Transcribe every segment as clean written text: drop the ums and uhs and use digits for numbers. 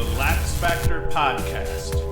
the LaxFactor podcast.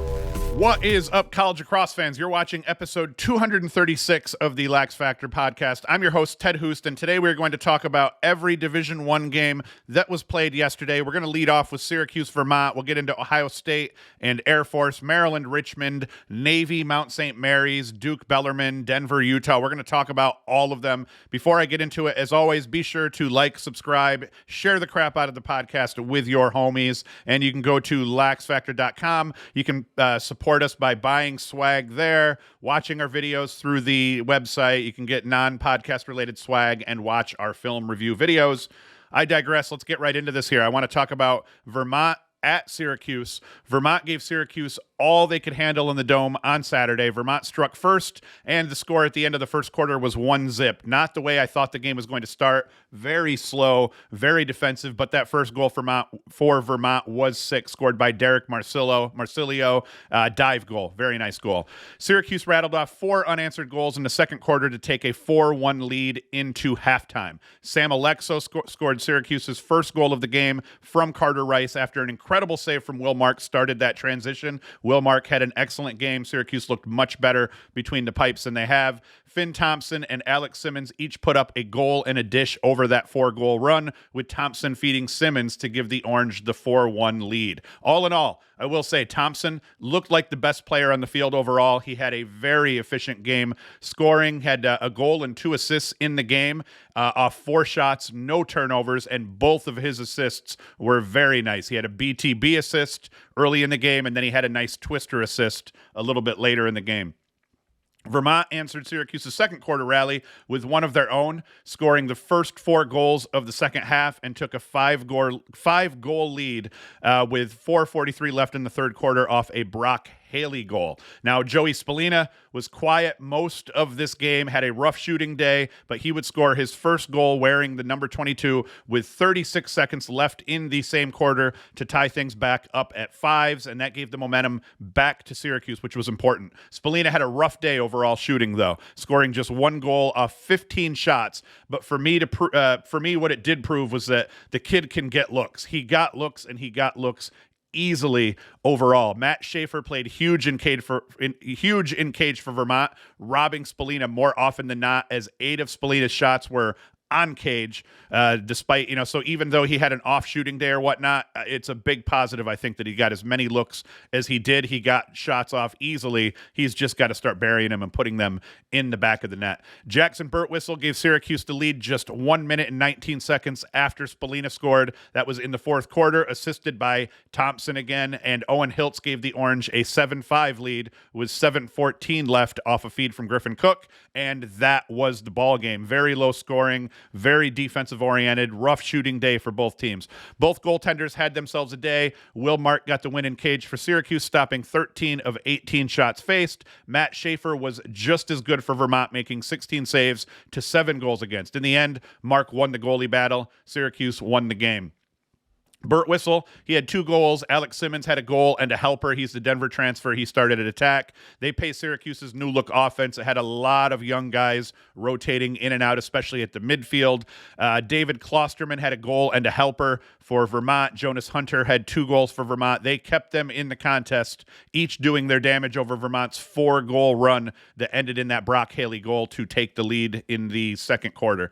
What is up, college lacrosse fans? You're watching episode 236 of the LaxFactor podcast. I'm your host, Ted Hoost, and today we're going to talk about every Division I game that was played yesterday. We're going to lead off with Syracuse, Vermont. We'll get into Ohio State and Air Force, Maryland, Richmond, Navy, Mount St. Mary's, Duke, Bellarmine, Denver, Utah. We're going to talk about all of them. Before I get into it, as always, be sure to like, subscribe, share the crap out of the podcast with your homies, and you can go to LaxFactor.com. You can support us by buying swag there, watching our videos through the website. You can get non-podcast related swag and watch our film review videos. I digress. Let's get right into this here. I want to talk about Vermont at Syracuse. Vermont gave Syracuse all they could handle in the Dome on Saturday. Vermont struck first, and the score at the end of the first quarter was 1-0. Not the way I thought the game was going to start. Very slow, very defensive, but that first goal for Vermont was sick, scored by Derek Marsilio, dive goal. Very nice goal. Syracuse rattled off 4 unanswered goals in the second quarter to take a 4-1 lead into halftime. Sam Alexo scored Syracuse's first goal of the game from Carter Rice after an incredible save from Will Mark started that transition. Will Mark had an excellent game. Syracuse looked much better between the pipes than they have. Finn Thompson and Alex Simmons each put up a goal and a dish over that 4-goal run, with Thompson feeding Simmons to give the Orange the 4-1 lead. All in all, I will say Thompson looked like the best player on the field overall. He had a very efficient game scoring, had a goal and 2 assists in the game off 4 shots, no turnovers, and both of his assists were very nice. He had a BTB assist early in the game, and then he had a nice twister assist a little bit later in the game. Vermont answered Syracuse's second quarter rally with one of their own, scoring the first 4 goals of the second half, and took a 5-goal lead with 4:43 left in the third quarter off a Brock Haley goal. Now, Joey Spallina was quiet most of this game, had a rough shooting day, but he would score his first goal wearing the number 22 with 36 seconds left in the same quarter to tie things back up at 5s, and that gave the momentum back to Syracuse, which was important. Spallina had a rough day overall shooting, though, scoring just 1 goal off 15 shots, but for me, what it did prove was that the kid can get looks. He got looks, and he got looks easily overall. Matt Schaefer played huge in cage for Vermont, robbing Spallina more often than not, as 8 of Spallina's shots were on cage, despite, so even though he had an off shooting day or whatnot, it's a big positive, I think, that he got as many looks as he did. He got shots off easily. He's just got to start burying them and putting them in the back of the net. Jackson Birtwistle gave Syracuse the lead just 1 minute and 19 seconds after Spallina scored. That was in the fourth quarter, assisted by Thompson again, and Owen Hiltz gave the Orange a 7-5 lead with 7:14 left off a feed from Griffin Cook, and that was the ball game. Very low scoring, very defensive-oriented, rough shooting day for both teams. Both goaltenders had themselves a day. Will Mark got the win in cage for Syracuse, stopping 13 of 18 shots faced. Matt Schaefer was just as good for Vermont, making 16 saves to 7 goals against. In the end, Mark won the goalie battle. Syracuse won the game. Birtwistle, he had 2 goals. Alex Simmons had a goal and a helper. He's the Denver transfer. He started at attack. They pay Syracuse's new look offense. It had a lot of young guys rotating in and out, especially at the midfield. David Klosterman had a goal and a helper for Vermont. Jonas Hunter had 2 goals for Vermont. They kept them in the contest, each doing their damage over Vermont's 4-goal run that ended in that Brock Haley goal to take the lead in the third quarter.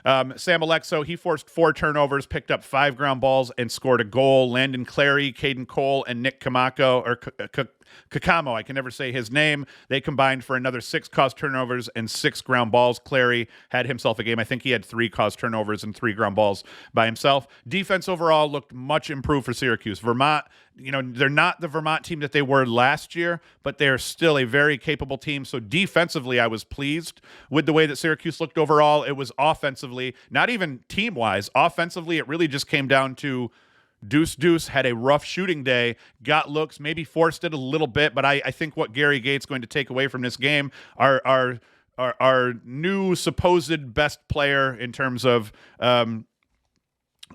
Sam Alexo, he forced 4 turnovers, picked up 5 ground balls, and scored a goal. Landon Clary, Caden Cole, and Nick Kakamo, I can never say his name. They combined for another 6 caused turnovers and 6 ground balls. Clary had himself a game. I think he had 3 caused turnovers and 3 ground balls by himself. Defense overall looked much improved for Syracuse. Vermont, they're not the Vermont team that they were last year, but they're still a very capable team. So defensively, I was pleased with the way that Syracuse looked overall. It was offensively, not even team-wise. Offensively, it really just came down to Deuce had a rough shooting day, got looks, maybe forced it a little bit, but I think what Gary Gates going to take away from this game are our new supposed best player in terms of Joey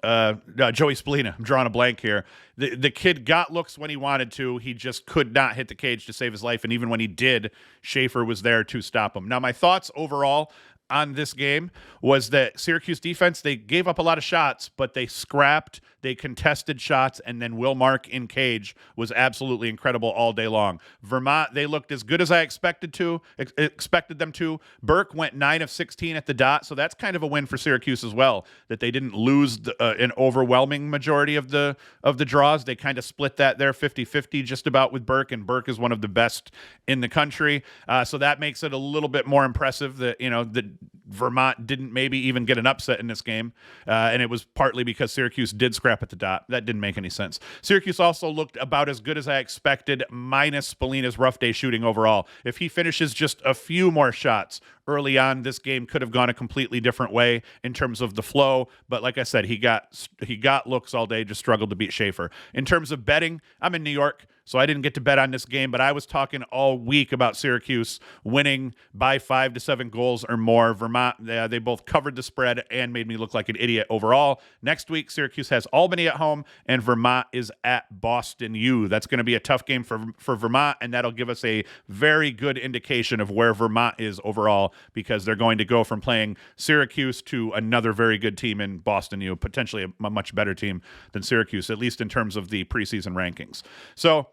Spallina. I'm drawing a blank here. The kid got looks when he wanted to. He just could not hit the cage to save his life, and even when he did, Schaefer was there to stop him. Now, my thoughts overall on this game was that Syracuse defense, they gave up a lot of shots, but they scrapped, they contested shots, and then Will Mark in cage was absolutely incredible all day long. Vermont, they looked as good as I expected them to. Burke went 9 of 16 at the dot, so that's kind of a win for Syracuse as well, that they didn't lose an overwhelming majority of the draws. They kind of split that there 50-50 just about with Burke, and Burke is one of the best in the country. So that makes it a little bit more impressive that, that Vermont didn't maybe even get an upset in this game. And it was partly because Syracuse did scrap at the dot. That didn't make any sense. Syracuse also looked about as good as I expected, minus Spallina's rough day shooting overall. If he finishes just a few more shots early on, this game could have gone a completely different way in terms of the flow. But like I said, he got looks all day, just struggled to beat Schaefer. In terms of betting, I'm in New York, so I didn't get to bet on this game, but I was talking all week about Syracuse winning by 5 to 7 goals or more. Vermont, they both covered the spread and made me look like an idiot overall. Next week, Syracuse has Albany at home, and Vermont is at Boston U. That's going to be a tough game for Vermont, and that'll give us a very good indication of where Vermont is overall, because they're going to go from playing Syracuse to another very good team in Boston U, potentially a much better team than Syracuse, at least in terms of the preseason rankings. So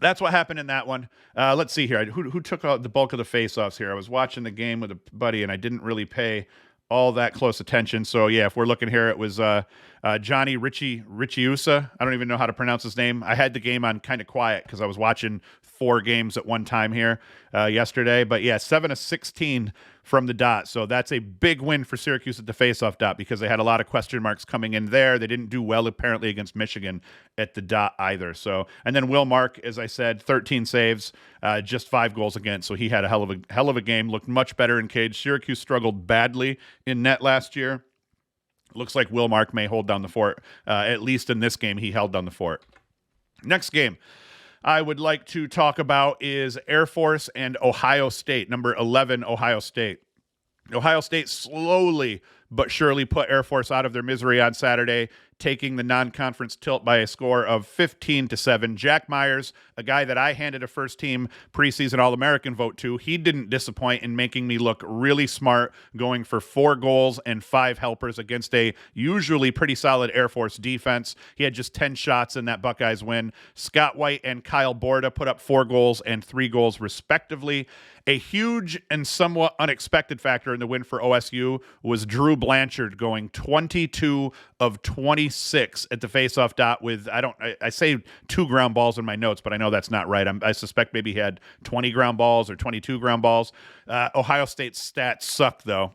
that's what happened in that one. Let's see here. Who took the bulk of the face-offs here? I was watching the game with a buddy, and I didn't really pay all that close attention. So, yeah, if we're looking here, it was Johnny Ricciusa. I don't even know how to pronounce his name. I had the game on kind of quiet because I was watching 4 games at one time here yesterday. But, yeah, 7 of 16 from the dot. So that's a big win for Syracuse at the faceoff dot, because they had a lot of question marks coming in there. They didn't do well apparently against Michigan at the dot either. So, and then Will Mark, as I said, 13 saves, just 5 goals against. So he had a hell of a game, looked much better in cage. Syracuse struggled badly in net last year. Looks like Will Mark may hold down the fort. At least in this game, he held down the fort. Next game I would like to talk about is Air Force and Ohio State, number 11, Ohio State. Ohio State slowly but surely put Air Force out of their misery on Saturday, taking the non-conference tilt by a score of 15-7. Jack Myers, a guy that I handed a first-team preseason All-American vote to, he didn't disappoint in making me look really smart, going for 4 goals and 5 helpers against a usually pretty solid Air Force defense. He had just 10 shots in that Buckeyes win. Scott White and Kyle Borda put up 4 goals and 3 goals respectively. A huge and somewhat unexpected factor in the win for OSU was Drew Blanchard going 22 of 26 at the faceoff dot with, I say 2 ground balls in my notes, but I know that's not right. I suspect maybe he had 20 ground balls or 22 ground balls. Ohio State's stats suck, though.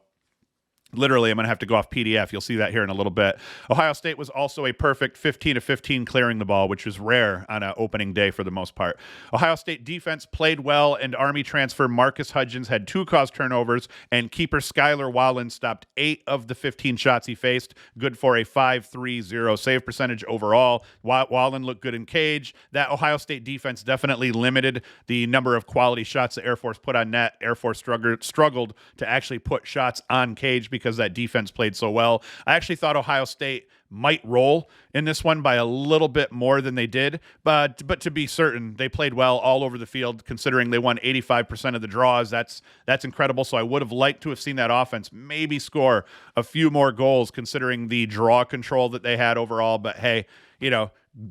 Literally, I'm going to have to go off PDF. You'll see that here in a little bit. Ohio State was also a perfect 15 of 15 clearing the ball, which is rare on an opening day for the most part. Ohio State defense played well, and Army transfer Marcus Hudgens had 2 caused turnovers, and keeper Skylar Wallen stopped 8 of the 15 shots he faced, good for a 5.30 save percentage overall. Wallen looked good in cage. That Ohio State defense definitely limited the number of quality shots that Air Force put on net. Air Force struggled to actually put shots on cage because that defense played so well. I actually thought Ohio State might roll in this one by a little bit more than they did, but to be certain, they played well all over the field, considering they won 85% of the draws. That's incredible. So I would have liked to have seen that offense maybe score a few more goals, considering the draw control that they had overall. But hey,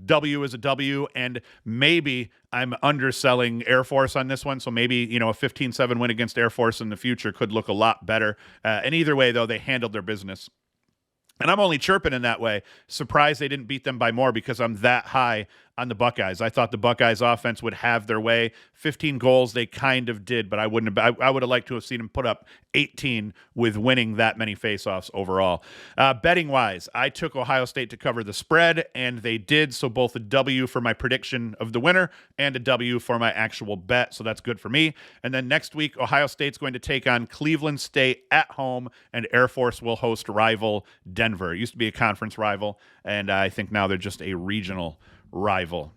W is a W, and maybe I'm underselling Air Force on this one, so maybe, a 15-7 win against Air Force in the future could look a lot better. And either way, though, they handled their business. And I'm only chirping in that way. Surprised they didn't beat them by more, because I'm that high on the Buckeyes. I thought the Buckeyes offense would have their way. 15 goals, they kind of did, but I would have liked to have seen them put up 18 with winning that many faceoffs overall. Betting-wise, I took Ohio State to cover the spread, and they did, so both a W for my prediction of the winner and a W for my actual bet, so that's good for me. And then next week, Ohio State's going to take on Cleveland State at home, and Air Force will host rival Denver. It used to be a conference rival, and I think now they're just a regional rival.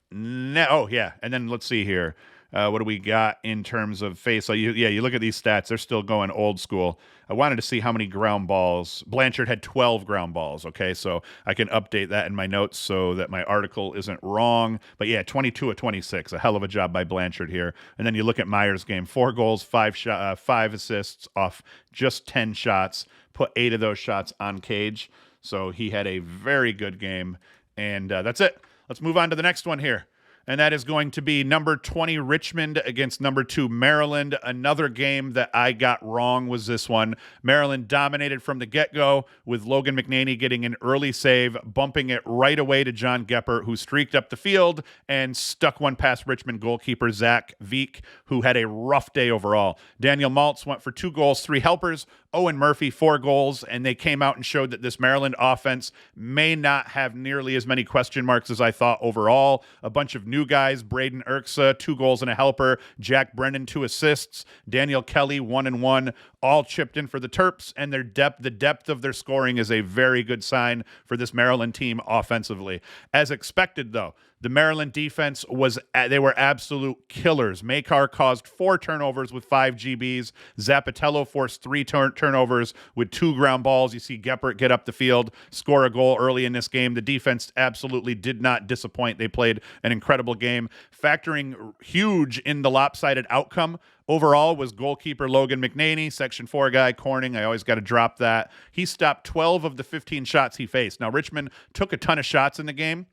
And then let's see here. What do we got in terms of face? So you look at these stats; they're still going old school. I wanted to see how many ground balls. Blanchard had 12 ground balls. Okay, so I can update that in my notes so that my article isn't wrong. But yeah, 22 of 26, a hell of a job by Blanchard here. And then you look at Meyer's game: 4 goals, 5 assists off just 10 shots. Put 8 of those shots on cage. So he had a very good game. And that's it. Let's move on to the next one here. And that is going to be number 20 Richmond against number 2 Maryland. Another game that I got wrong was this one. Maryland dominated from the get-go with Logan McNaney getting an early save, bumping it right away to John Geppert, who streaked up the field and stuck one past Richmond goalkeeper Zach Veek, who had a rough day overall. Daniel Maltz went for 2 goals, 3 helpers. Owen Murphy, 4 goals, and they came out and showed that this Maryland offense may not have nearly as many question marks as I thought overall. A bunch of new guys: Braden Erksa, 2 goals and a helper; Jack Brennan, 2 assists; Daniel Kelly, 1 and 1, all chipped in for the Terps, and the depth of their scoring is a very good sign for this Maryland team offensively. As expected, though, the Maryland defense they were absolute killers. Makar caused 4 turnovers with 5 GBs. Zappatello forced 3 turnovers with 2 ground balls. You see Geppert get up the field, score a goal early in this game. The defense absolutely did not disappoint. They played an incredible game. Factoring huge in the lopsided outcome overall was goalkeeper Logan McNaney, Section 4 guy, Corning. I always got to drop that. He stopped 12 of the 15 shots he faced. Now, Richmond took a ton of shots in the game,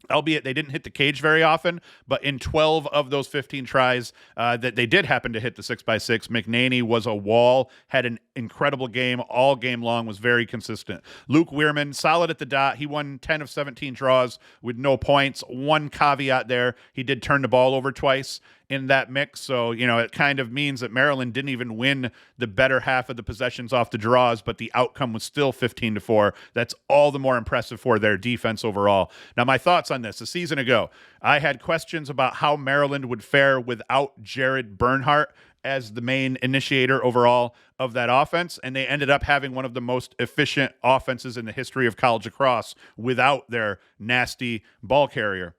albeit they didn't hit the cage very often, but in 12 of those 15 tries that they did happen to hit the 6x6, McNaney was a wall, had an incredible game all game long, was very consistent. Luke Weirman, solid at the dot. He won 10 of 17 draws with no points. One caveat there: he did turn the ball over twice in that mix. So, it kind of means that Maryland didn't even win the better half of the possessions off the draws, but the outcome was still 15-4. That's all the more impressive for their defense overall. Now, my thoughts on this: a season ago, I had questions about how Maryland would fare without Jared Bernhardt as the main initiator overall of that offense, and they ended up having one of the most efficient offenses in the history of college lacrosse without their nasty ball carrier.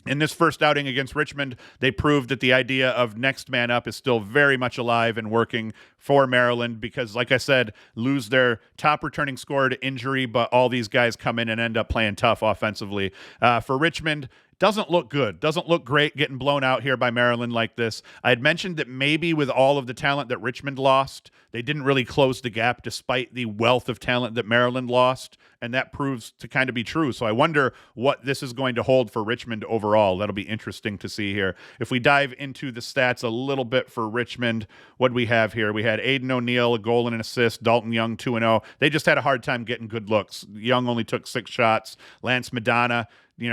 In this first outing against Richmond, they proved that the idea of next man up is still very much alive and working for Maryland because, like I said, lose their top returning scorer to injury, but all these guys come in and end up playing tough offensively. For Richmond, doesn't look good. Doesn't look great getting blown out here by Maryland like this. I had mentioned that maybe with all of the talent that Richmond lost, they didn't really close the gap despite the wealth of talent that Maryland lost, and that proves to kind of be true. So I wonder what this is going to hold for Richmond overall. That'll be interesting to see here. If we dive into the stats a little bit for Richmond, what do we have here? We had Aiden O'Neill, a goal and an assist. Dalton Young, 2-0. They just had a hard time getting good looks. Young only took 6 shots. Lance Madonna,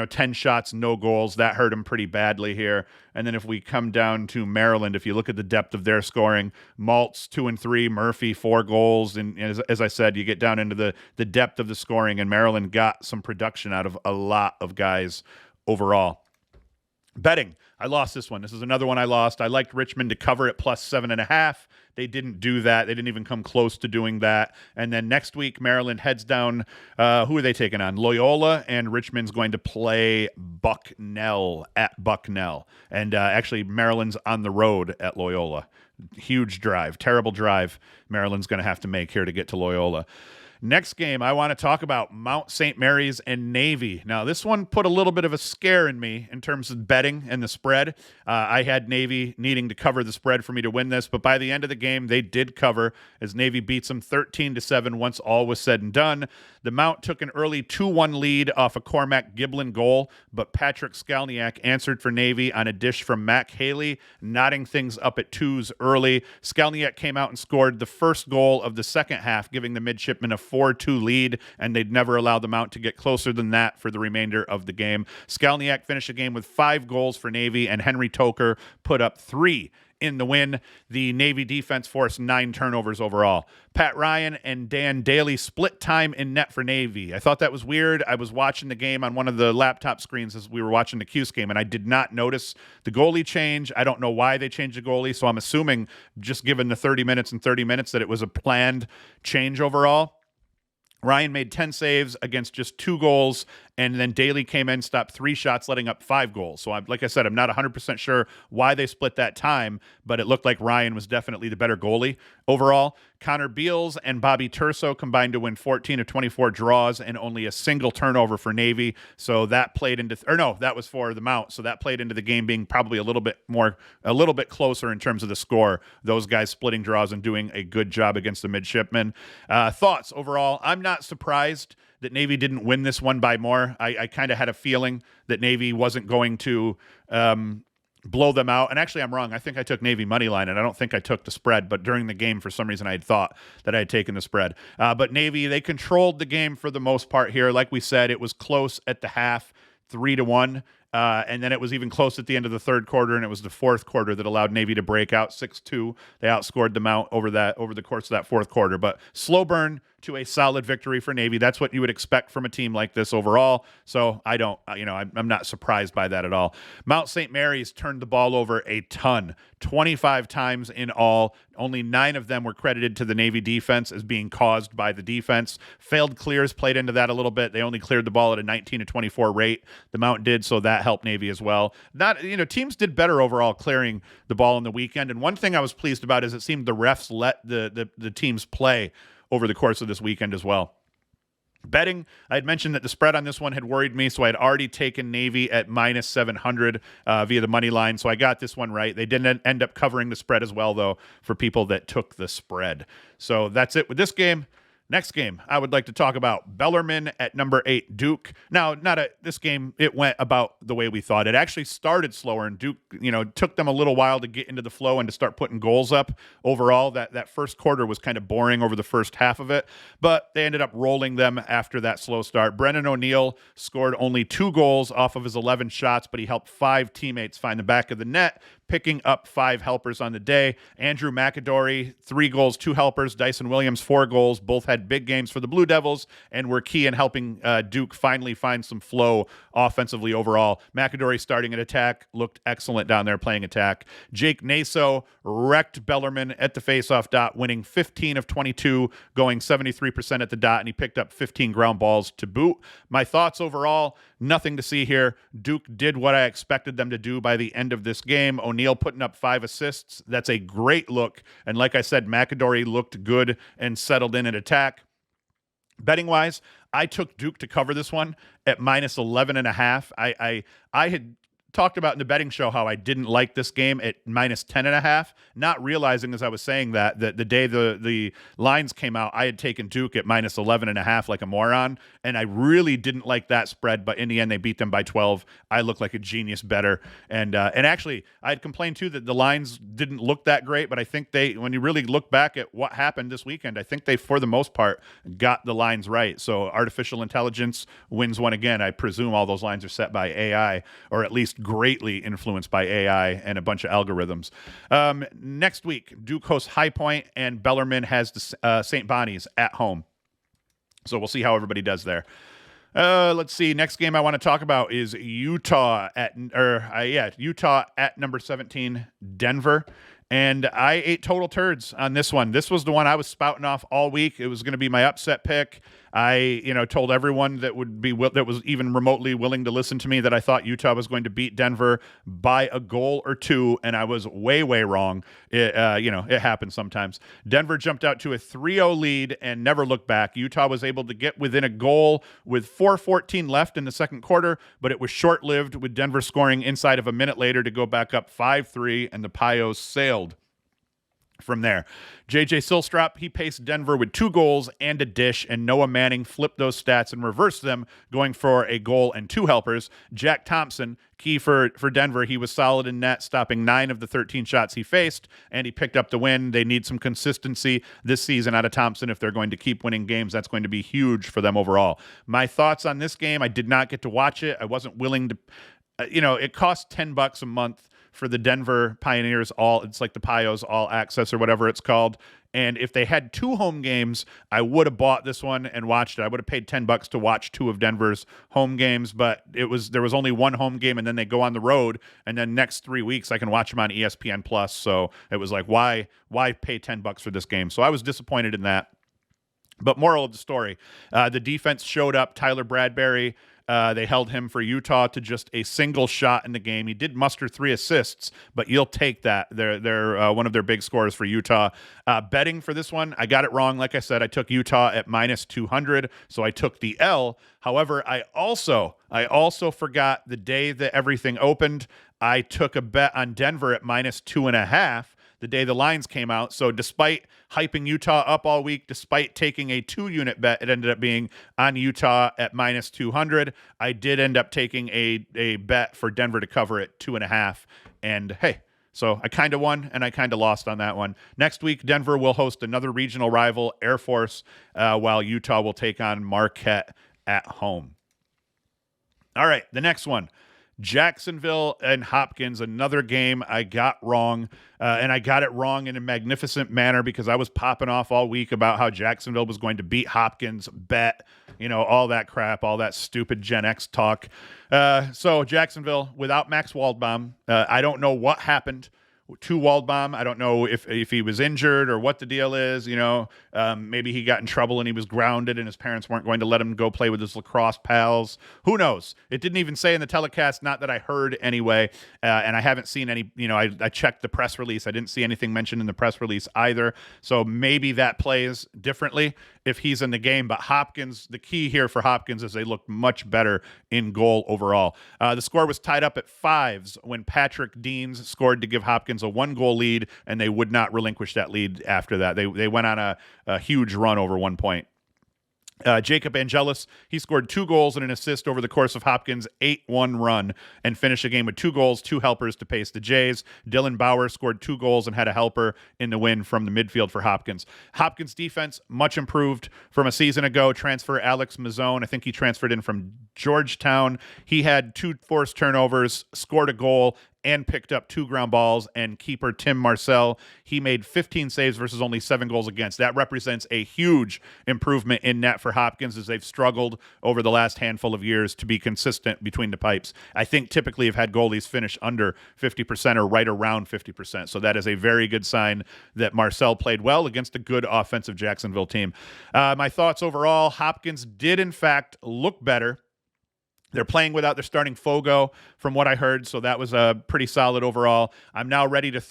10 shots, no goals. That hurt him pretty badly here. And then if we come down to Maryland, if you look at the depth of their scoring, Maltz 2 and 3, Murphy 4 goals. And as I said, you get down into the depth of the scoring, and Maryland got some production out of a lot of guys overall. Betting, I lost this one. This is another one I lost. I liked Richmond to cover at plus 7.5. They didn't do that. They didn't even come close to doing that. And then next week, Maryland heads down. Who are they taking on? Loyola, and Richmond's going to play Bucknell at Bucknell. And actually, Maryland's on the road at Loyola. Huge drive, terrible drive Maryland's going to have to make here to get to Loyola. Next game, I want to talk about Mount St. Mary's and Navy. Now, this one put a little bit of a scare in me in terms of betting and the spread. I had Navy needing to cover the spread for me to win this, but by the end of the game, they did cover as Navy beats them 13-7 once all was said and done. The Mount took an early 2-1 lead off a Cormac Giblin goal, but Patrick Skalniak answered for Navy on a dish from Mac Haley, knotting things up at 2s early. Skalniak came out and scored the first goal of the second half, giving the midshipmen a 4-2 lead, and they'd never allow the Mount to get closer than that for the remainder of the game. Skalniak finished the game with 5 goals for Navy, and Henry Toker put up 3 in the win. The Navy defense forced 9 turnovers overall. Pat Ryan and Dan Daly split time in net for Navy. I thought that was weird. I was watching the game on one of the laptop screens as we were watching the Cuse game, and I did not notice the goalie change. I don't know why they changed the goalie, so I'm assuming, just given the 30 minutes and 30 minutes, that it was a planned change overall. Ryan made 10 saves against just 2 goals and then Daly came in, stopped 3 shots, letting up 5 goals. So, like I said, I'm not 100% sure why they split that time, but it looked like Ryan was definitely the better goalie overall. Connor Beals and Bobby Turso combined to win 14 of 24 draws and only a single turnover for Navy. So that played into, that was for the Mount. So that played into the game being probably a little bit closer in terms of the score. Those guys splitting draws and doing a good job against the midshipmen. Thoughts overall? I'm not surprised that Navy didn't win this one by more. I kind of had a feeling that Navy wasn't going to blow them out. And actually, I'm wrong. I think I took Navy money line, and I don't think I took the spread. But during the game, for some reason, I had thought that I had taken the spread. But Navy, they controlled the game for the most part here. Like we said, it was close at the half, 3-1. And then it was even close at the end of the third quarter, and it was the fourth quarter that allowed Navy to break out 6-2. They outscored the Mount over the course of that fourth quarter. But slow burn to a solid victory for Navy. That's what you would expect from a team like this overall. So I'm not surprised by that at all. Mount St. Mary's turned the ball over a ton, 25 times in all. Only 9 of them were credited to the Navy defense as being caused by the defense. Failed clears played into that a little bit. They only cleared the ball at a 19-24 rate. The Mount did, so that helped Navy as well. Teams did better overall clearing the ball on the weekend. And one thing I was pleased about is it seemed the refs let the teams play over the course of this weekend as well. Betting, I had mentioned that the spread on this one had worried me, so I had already taken Navy at minus 700 via the money line, so I got this one right. They didn't end up covering the spread as well, though, for people that took the spread. So that's it with this game. Next game, I would like to talk about Bellarmine at number 8, Duke. Now, this game, it went about the way we thought. It actually started slower, and Duke, took them a little while to get into the flow and to start putting goals up. Overall, that first quarter was kind of boring over the first half of it, but they ended up rolling them after that slow start. Brennan O'Neill scored only 2 goals off of his 11 shots, but he helped 5 teammates find the back of the net, picking up 5 helpers on the day. Andrew McAdory, 3 goals, 2 helpers. Dyson Williams, 4 goals. Both had big games for the Blue Devils and were key in helping Duke finally find some flow offensively overall. McAdory starting an attack, looked excellent down there playing attack. Jake Naso wrecked Bellarmine at the faceoff dot, winning 15 of 22, going 73% at the dot, and he picked up 15 ground balls to boot. My thoughts overall, nothing to see here. Duke did what I expected them to do by the end of this game. O'Neill putting up 5 assists. That's a great look. And like I said, McAdory looked good and settled in at attack. Betting wise, I took Duke to cover this one at minus 11.5. I had talked about in the betting show how I didn't like this game at minus 10.5, not realizing as I was saying that the day the lines came out, I had taken Duke at minus 11.5 like a moron, and I really didn't like that spread, but in the end they beat them by 12. I look like a genius bettor, and actually I had complained too that the lines didn't look that great, but I think when you really look back at what happened this weekend, I think they for the most part got the lines right. So artificial intelligence wins one again. I presume all those lines are set by AI, or at least greatly influenced by AI and a bunch of algorithms. Next week, Duke hosts High Point, and Bellarmine has the St. Bonnie's at home. So we'll see how everybody does there. Let's see. Next game I want to talk about is Utah at number 17, Denver. And I ate total turds on this one. This was the one I was spouting off all week. It was going to be my upset pick. I, told everyone that was even remotely willing to listen to me that I thought Utah was going to beat Denver by a goal or 2, and I was way, way wrong. It happens sometimes. Denver jumped out to a 3-0 lead and never looked back. Utah was able to get within a goal with 4:14 left in the second quarter, but it was short-lived, with Denver scoring inside of a minute later to go back up 5-3, and the Pios sailed from there. J.J. Silstrop, he paced Denver with 2 goals and a dish, and Noah Manning flipped those stats and reversed them, going for a goal and 2 helpers. Jack Thompson, key for Denver, he was solid in net, stopping 9 of the 13 shots he faced, and he picked up the win. They need some consistency this season out of Thompson if they're going to keep winning games. That's going to be huge for them overall. My thoughts on this game, I did not get to watch it. I wasn't willing to, it costs $10 a month for the Denver Pioneers it's like the Pios All Access or whatever it's called. And if they had 2 home games, I would have bought this one and watched it. I would have paid $10 to watch 2 of Denver's home games, but there was only 1 home game, and then they go on the road, and then next 3 weeks I can watch them on ESPN Plus. So it was like, why pay $10 for this game? So I was disappointed in that. But moral of the story, the defense showed up. Tyler Bradbury They held him for Utah to just a single shot in the game. He did muster 3 assists, but you'll take that. They're one of their big scorers for Utah. Betting for this one, I got it wrong. Like I said, I took Utah at -200, so I took the L. However, I also forgot the day that everything opened. I took a bet on Denver at -2.5 the day the lines came out. So despite hyping Utah up all week, despite taking a 2-unit bet, it ended up being on Utah at -200. I did end up taking a bet for Denver to cover at 2.5. And hey, so I kind of won and I kind of lost on that one. Next week, Denver will host another regional rival, Air Force, while Utah will take on Marquette at home. All right, the next one. Jacksonville and Hopkins, another game I got wrong, and I got it wrong in a magnificent manner because I was popping off all week about how Jacksonville was going to beat Hopkins, bet, all that crap, all that stupid Gen X talk. So Jacksonville without Max Waldbaum, I don't know what happened to Waldbaum. I don't know if he was injured or what the deal is. Maybe he got in trouble and he was grounded and his parents weren't going to let him go play with his lacrosse pals. Who knows? It didn't even say in the telecast, not that I heard anyway. And I haven't seen any, I checked the press release. I didn't see anything mentioned in the press release either. So maybe that plays differently if he's in the game. But Hopkins, the key here for Hopkins is they look much better in goal overall. The score was tied up at 5s when Patrick Deans scored to give Hopkins a 1-goal lead, and they would not relinquish that lead after that. They went on a huge run over one point. Jacob Angelis, he scored 2 goals and an assist over the course of Hopkins' 8-1 run and finished the game with 2 goals, 2 helpers to pace the Jays. Dylan Bauer scored 2 goals and had a helper in the win from the midfield for Hopkins. Hopkins' defense, much improved from a season ago. Transfer Alex Mazzone, I think he transferred in from Georgetown. He had 2 forced turnovers, scored a goal, and picked up 2 ground balls. And keeper Tim Marcel, he made 15 saves versus only 7 goals against. That represents a huge improvement in net for Hopkins as they've struggled over the last handful of years to be consistent between the pipes. I think typically have had goalies finish under 50% or right around 50%. So that is a very good sign that Marcel played well against a good offensive Jacksonville team. My thoughts overall, Hopkins did in fact look better. They're playing without their starting Fogo, from what I heard, so that was pretty solid overall. I'm not ready to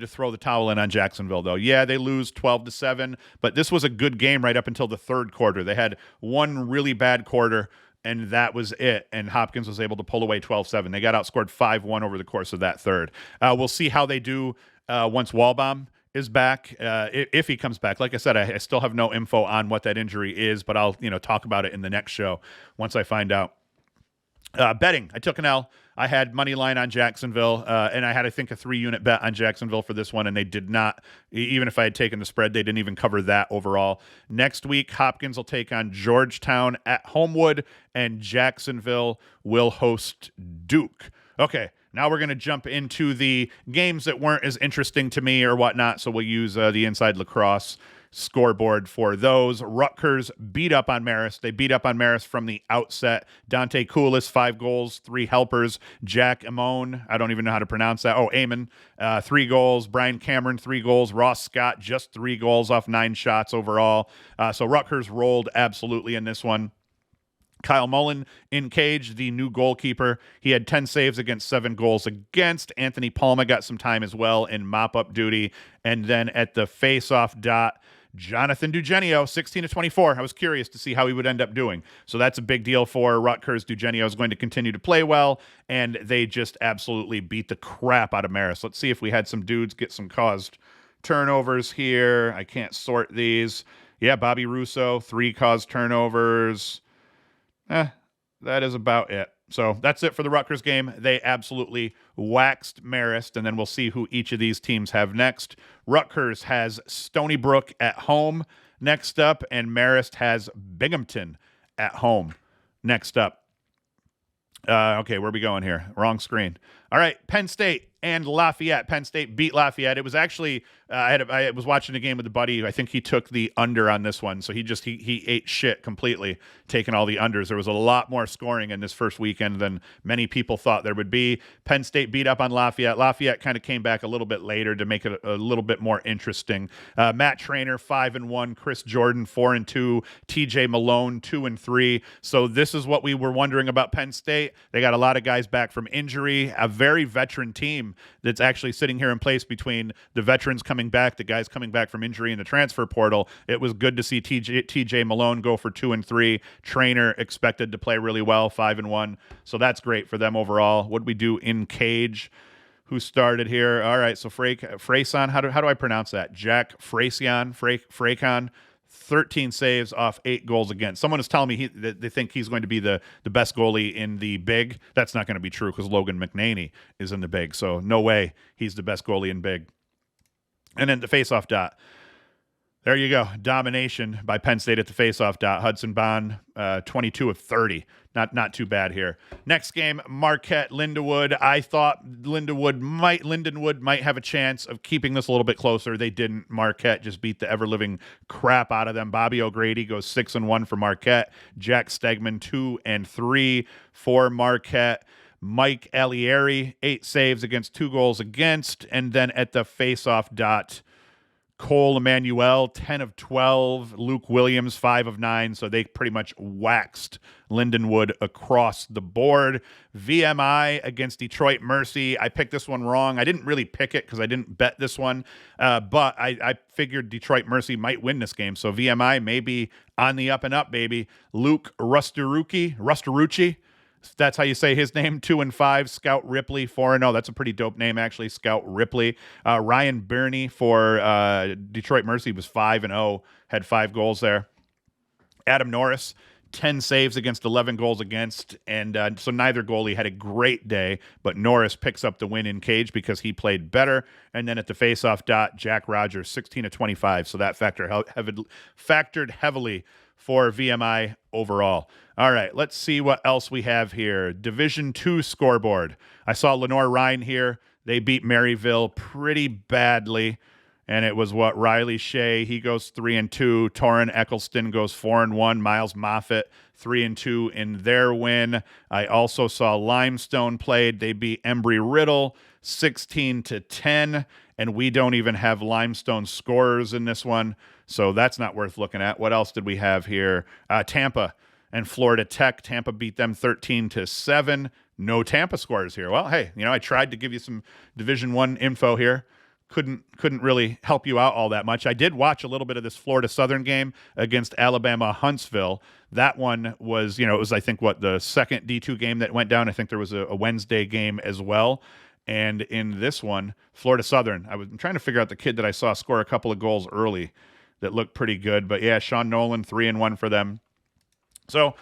throw the towel in on Jacksonville, though. Yeah, they lose 12-7, but this was a good game right up until the third quarter. They had one really bad quarter, and that was it. And Hopkins was able to pull away 12-7. They got outscored 5-1 over the course of that third. We'll see how they do once Waldbaum is back, if he comes back. Like I said, I still have no info on what that injury is, but I'll talk about it in the next show once I find out. Betting, I took an L. I had money line on Jacksonville, and I had, I think, a 3-unit bet on Jacksonville for this one, and they did not, even if I had taken the spread, they didn't even cover that overall. Next week, Hopkins will take on Georgetown at Homewood, and Jacksonville will host Duke. Okay, now we're going to jump into the games that weren't as interesting to me or whatnot, so we'll use the Inside Lacrosse scoreboard for those. Rutgers beat up on Marist. They beat up on Marist from the outset. Dante Koulis, 5 goals, 3 helpers. Jack Amon, I don't even know how to pronounce that. Amon, 3 goals. Brian Cameron, 3 goals. Ross Scott, just 3 goals off 9 shots overall. So Rutgers rolled absolutely in this one. Kyle Mullen in cage, the new goalkeeper. He had 10 saves against 7 goals against. Anthony Palma got some time as well in mop-up duty. And then at the face-off dot, Jonathan Dugenio, 16-24. I was curious to see how he would end up doing. So that's a big deal for Rutgers. Dugenio is going to continue to play well, and they just absolutely beat the crap out of Marist. Let's see if we had some dudes get some caused turnovers here. I can't sort these. Yeah, Bobby Russo, 3 caused turnovers. That is about it. So that's it for the Rutgers game. They absolutely waxed Marist, and then we'll see who each of these teams have next. Rutgers has Stony Brook at home next up, and Marist has Binghamton at home next up. Okay, where are we going here? Wrong screen. All right, Penn State and Lafayette. Penn State beat Lafayette. It was actually, I was watching a game with a buddy. I think he took the under on this one. So he ate shit completely, taking all the unders. There was a lot more scoring in this first weekend than many people thought there would be. Penn State beat up on Lafayette. Lafayette kind of came back a little bit later to make it a little bit more interesting. Matt Trainer, 5-1. Chris Jordan, 4-2. TJ Malone, 2-3. So this is what we were wondering about Penn State. They got a lot of guys back from injury, a very veteran team that's actually sitting here in place between the veterans coming back, the guys coming back from injury in the transfer portal. It was good to see TJ Malone go for 2-3. Trainer expected to play really well, 5-1. So that's great for them overall. What did we do in cage? Who started here? All right, so Freyson, how do I pronounce that? Jack Freycon, 13 saves off 8 goals against. Someone is telling me that they think he's going to be the best goalie in the big. That's not going to be true because Logan McNaney is in the big, so no way he's the best goalie in big. And then the faceoff dot. There you go. Domination by Penn State at the faceoff dot. Hudson Bond, 22 of 30. Not too bad here. Next game, Marquette, Lindenwood. I thought Lindenwood might have a chance of keeping this a little bit closer. They didn't. Marquette just beat the ever-living crap out of them. Bobby O'Grady goes 6-1 for Marquette. Jack Stegman, 2-3 for Marquette. Mike Alieri, 8 saves against 2 goals against. And then at the faceoff dot, Cole Emmanuel, 10 of 12. Luke Williams, 5 of 9. So they pretty much waxed Lindenwood across the board. VMI against Detroit Mercy. I picked this one wrong. I didn't really pick it because I didn't bet this one. But I figured Detroit Mercy might win this game. So VMI may be on the up and up, baby. Luke Rustarucci. That's how you say his name, 2-5. Scout Ripley, 4-0. That's a pretty dope name, actually, Scout Ripley. Ryan Birney for Detroit Mercy was 5-0, had 5 goals there. Adam Norris, 10 saves against 11 goals against, and so neither goalie had a great day, but Norris picks up the win in cage because he played better. And then at the faceoff dot, Jack Rogers, 16 of 25, so that factored heavily for VMI overall. All right, let's see what else we have here. Division II scoreboard. I saw Lenore Rhine here. They beat Maryville pretty badly, and it was Riley Shea. He goes 3-2. Torrin Eccleston goes 4-1. Miles Moffitt 3-2 in their win. I also saw Limestone played. They beat Embry-Riddle 16-10, and we don't even have Limestone scorers in this one, so that's not worth looking at. What else did we have here? Tampa and Florida Tech. Tampa beat them 13-7. No Tampa scores here. Well, hey, I tried to give you some Division I info here. Couldn't really help you out all that much. I did watch a little bit of this Florida Southern game against Alabama Huntsville. That one was, it was, I think, the second D2 game that went down. I think there was a Wednesday game as well. And in this one, Florida Southern, I'm trying to figure out the kid that I saw score a couple of goals early that looked pretty good. But yeah, Sean Nolan, 3-1 for them. So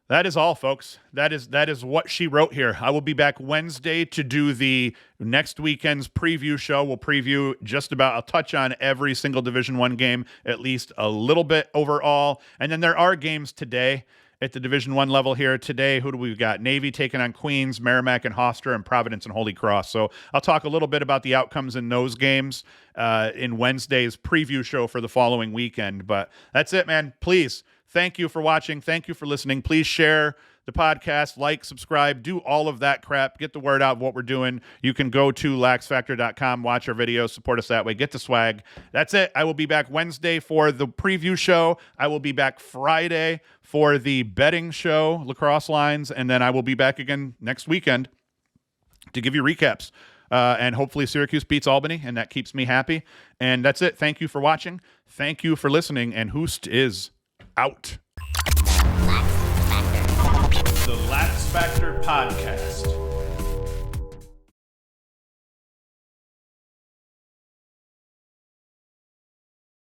that is all, folks. That is what she wrote here. I will be back Wednesday to do the next weekend's preview show. We'll preview just about, I'll touch on every single Division I game, at least a little bit overall. And then there are games today at the Division I level here. Today, who do we got? Navy taking on Queens, Merrimack and Hofstra, and Providence and Holy Cross. So I'll talk a little bit about the outcomes in those games in Wednesday's preview show for the following weekend. But that's it, man. Please, thank you for watching. Thank you for listening. Please share the podcast, like, subscribe, do all of that crap. Get the word out of what we're doing. You can go to LaxFactor.com, watch our videos, support us that way, get the swag. That's it. I will be back Wednesday for the preview show. I will be back Friday for the betting show, Lacrosse Lines, and then I will be back again next weekend to give you recaps. And hopefully Syracuse beats Albany, and that keeps me happy. And that's it. Thank you for watching. Thank you for listening, and Hoost is out. The LaxFactor Podcast.